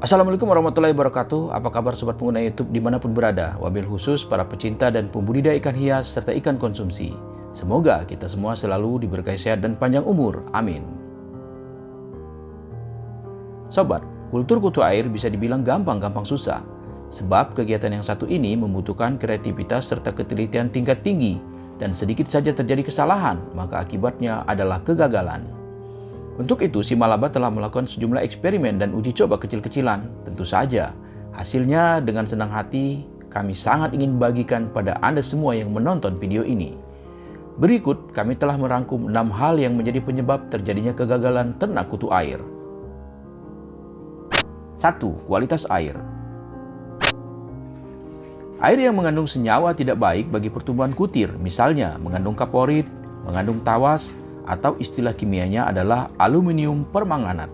Assalamualaikum warahmatullahi wabarakatuh. Apa kabar sobat pengguna YouTube dimanapun berada? Wabil khusus para pecinta dan pembudidaya ikan hias serta ikan konsumsi. Semoga kita semua selalu diberkahi sehat dan panjang umur. Amin. Sobat, kultur kutu air bisa dibilang gampang-gampang susah. Sebab kegiatan yang satu ini membutuhkan kreativitas serta ketelitian tingkat tinggi. Dan sedikit saja terjadi kesalahan, maka akibatnya adalah kegagalan. Untuk itu, si Malaba telah melakukan sejumlah eksperimen dan uji coba kecil-kecilan. Tentu saja, hasilnya dengan senang hati kami sangat ingin bagikan pada Anda semua yang menonton video ini. Berikut, kami telah merangkum 6 hal yang menjadi penyebab terjadinya kegagalan ternak kutu air. 1. Kualitas air. Air yang mengandung senyawa tidak baik bagi pertumbuhan kutir, misalnya mengandung kaporit, mengandung tawas, atau istilah kimianya adalah aluminium permanganat.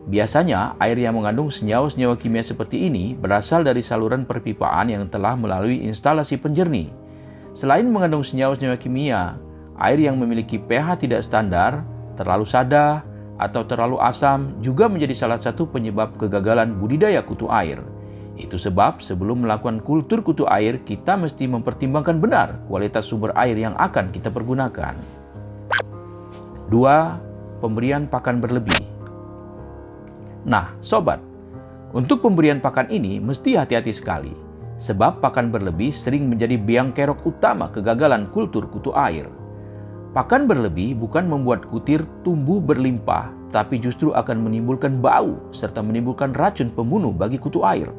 Biasanya, air yang mengandung senyawa-senyawa kimia seperti ini berasal dari saluran perpipaan yang telah melalui instalasi penjernih. Selain mengandung senyawa-senyawa kimia, air yang memiliki pH tidak standar, terlalu sada, atau terlalu asam juga menjadi salah satu penyebab kegagalan budidaya kutu air. Itu sebab sebelum melakukan kultur kutu air, kita mesti mempertimbangkan benar kualitas sumber air yang akan kita pergunakan. 2. Pemberian pakan berlebih. Nah, sobat, untuk pemberian pakan ini mesti hati-hati sekali, sebab pakan berlebih sering menjadi biang kerok utama kegagalan kultur kutu air. Pakan berlebih bukan membuat kutir tumbuh berlimpah, tapi justru akan menimbulkan bau serta menimbulkan racun pembunuh bagi kutu air.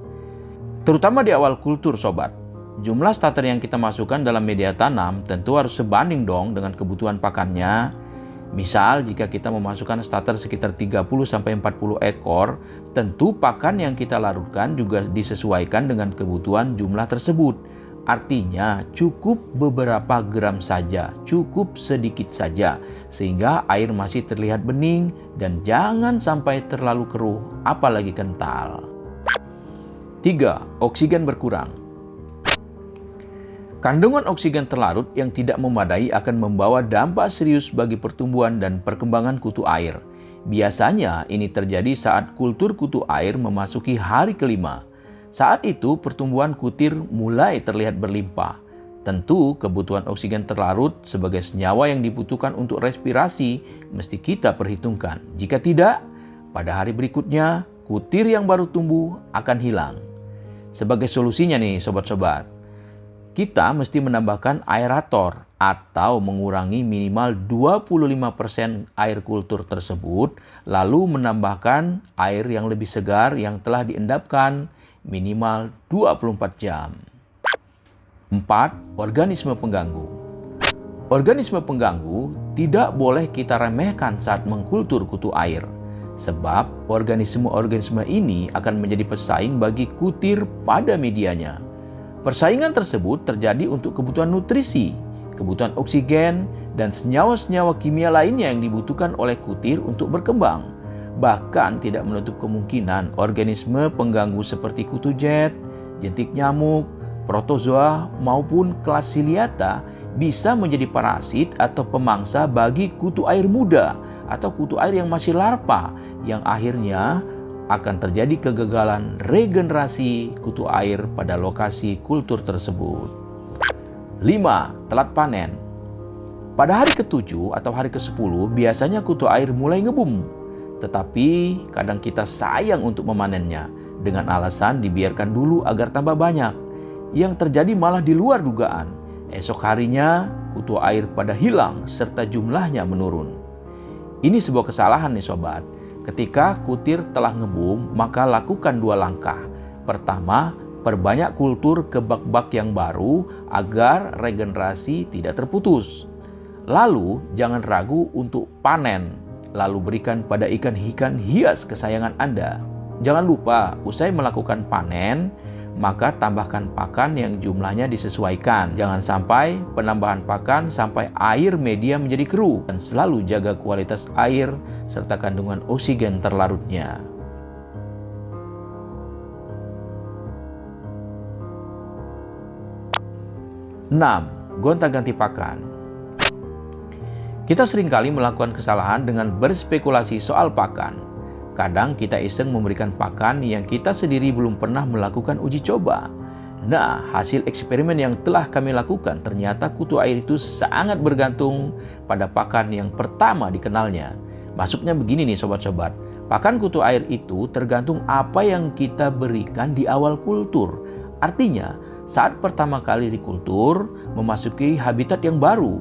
Terutama di awal kultur, sobat. Jumlah starter yang kita masukkan dalam media tanam tentu harus sebanding dong dengan kebutuhan pakannya. Misal, jika kita memasukkan starter sekitar 30-40 ekor, tentu pakan yang kita larutkan juga disesuaikan dengan kebutuhan jumlah tersebut. Artinya, cukup beberapa gram saja, cukup sedikit saja, sehingga air masih terlihat bening dan jangan sampai terlalu keruh, apalagi kental. 3. Oksigen berkurang. Kandungan oksigen terlarut yang tidak memadai akan membawa dampak serius bagi pertumbuhan dan perkembangan kutu air. Biasanya ini terjadi saat kultur kutu air memasuki hari kelima. Saat itu pertumbuhan kutir mulai terlihat berlimpah. Tentu kebutuhan oksigen terlarut sebagai senyawa yang dibutuhkan untuk respirasi mesti kita perhitungkan. Jika tidak, pada hari berikutnya kutir yang baru tumbuh akan hilang. Sebagai solusinya nih sobat-sobat, kita mesti menambahkan aerator atau mengurangi minimal 25% air kultur tersebut, lalu menambahkan air yang lebih segar yang telah diendapkan minimal 24 jam. 4. Organisme pengganggu. Organisme pengganggu tidak boleh kita remehkan saat mengkultur kutu air, sebab organisme-organisme ini akan menjadi pesaing bagi kutir pada medianya. Persaingan tersebut terjadi untuk kebutuhan nutrisi, kebutuhan oksigen, dan senyawa-senyawa kimia lainnya yang dibutuhkan oleh kutir untuk berkembang. Bahkan tidak menutup kemungkinan organisme pengganggu seperti kutu jet, jentik nyamuk, protozoa, maupun kelas Ciliata bisa menjadi parasit atau pemangsa bagi kutu air muda atau kutu air yang masih larva, yang akhirnya akan terjadi kegagalan regenerasi kutu air pada lokasi kultur tersebut. 5. Telat panen. Pada hari ke-7 atau hari ke-10 biasanya kutu air mulai ngebum. Tetapi kadang kita sayang untuk memanennya dengan alasan dibiarkan dulu agar tambah banyak. Yang terjadi malah di luar dugaan. Esok harinya kutu air pada hilang serta jumlahnya menurun. Ini sebuah kesalahan nih sobat. Ketika kutir telah ngebum, maka lakukan 2 langkah. Pertama, perbanyak kultur ke bak-bak yang baru agar regenerasi tidak terputus. Lalu, jangan ragu untuk panen. Lalu berikan pada ikan-ikan hias kesayangan Anda. Jangan lupa, usai melakukan panen, maka tambahkan pakan yang jumlahnya disesuaikan. Jangan sampai penambahan pakan sampai air media menjadi keruh. Dan selalu jaga kualitas air serta kandungan oksigen terlarutnya. 6. Gonta-ganti pakan. Kita seringkali melakukan kesalahan dengan berspekulasi soal pakan. Kadang kita iseng memberikan pakan yang kita sendiri belum pernah melakukan uji coba. Nah, hasil eksperimen yang telah kami lakukan ternyata kutu air itu sangat bergantung pada pakan yang pertama dikenalnya. Maksudnya begini nih sobat-sobat, pakan kutu air itu tergantung apa yang kita berikan di awal kultur. Artinya, saat pertama kali dikultur, memasuki habitat yang baru,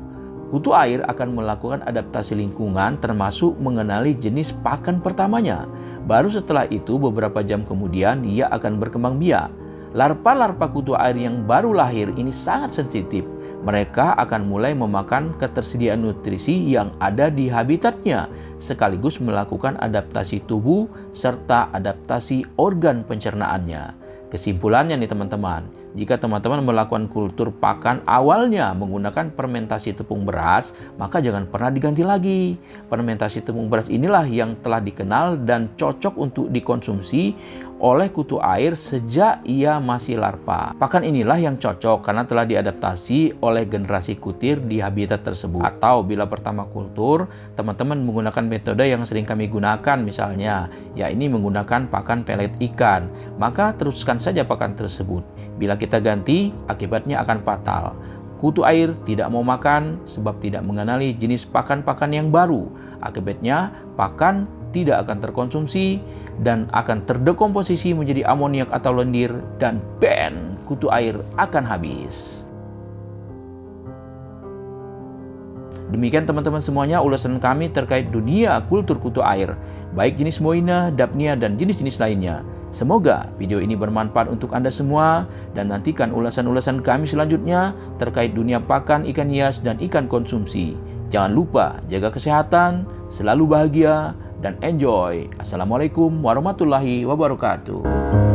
kutu air akan melakukan adaptasi lingkungan termasuk mengenali jenis pakan pertamanya. Baru setelah itu beberapa jam kemudian dia akan berkembang biak. Larva-larva kutu air yang baru lahir ini sangat sensitif. Mereka akan mulai memakan ketersediaan nutrisi yang ada di habitatnya, sekaligus melakukan adaptasi tubuh serta adaptasi organ pencernaannya. Kesimpulannya nih teman-teman, jika teman-teman melakukan kultur pakan awalnya menggunakan fermentasi tepung beras, maka jangan pernah diganti lagi. Fermentasi tepung beras inilah yang telah dikenal dan cocok untuk dikonsumsi oleh kutu air sejak ia masih larva. Pakan inilah yang cocok karena telah diadaptasi oleh generasi kutir di habitat tersebut. Atau bila pertama kultur, teman-teman menggunakan metode yang sering kami gunakan misalnya, yakni menggunakan pakan pelet ikan, maka teruskan saja pakan tersebut. Bila kita ganti, akibatnya akan fatal. Kutu air tidak mau makan sebab tidak mengenali jenis pakan-pakan yang baru. Akibatnya, pakan tidak akan terkonsumsi dan akan terdekomposisi menjadi amoniak atau lendir dan kutu air akan habis. Demikian teman-teman semuanya ulasan kami terkait dunia kultur kutu air, baik jenis Moina, Dapnia, dan jenis-jenis lainnya. Semoga video ini bermanfaat untuk Anda semua dan nantikan ulasan-ulasan kami selanjutnya terkait dunia pakan ikan hias dan ikan konsumsi. Jangan lupa jaga kesehatan, selalu bahagia, dan enjoy. Assalamualaikum warahmatullahi wabarakatuh.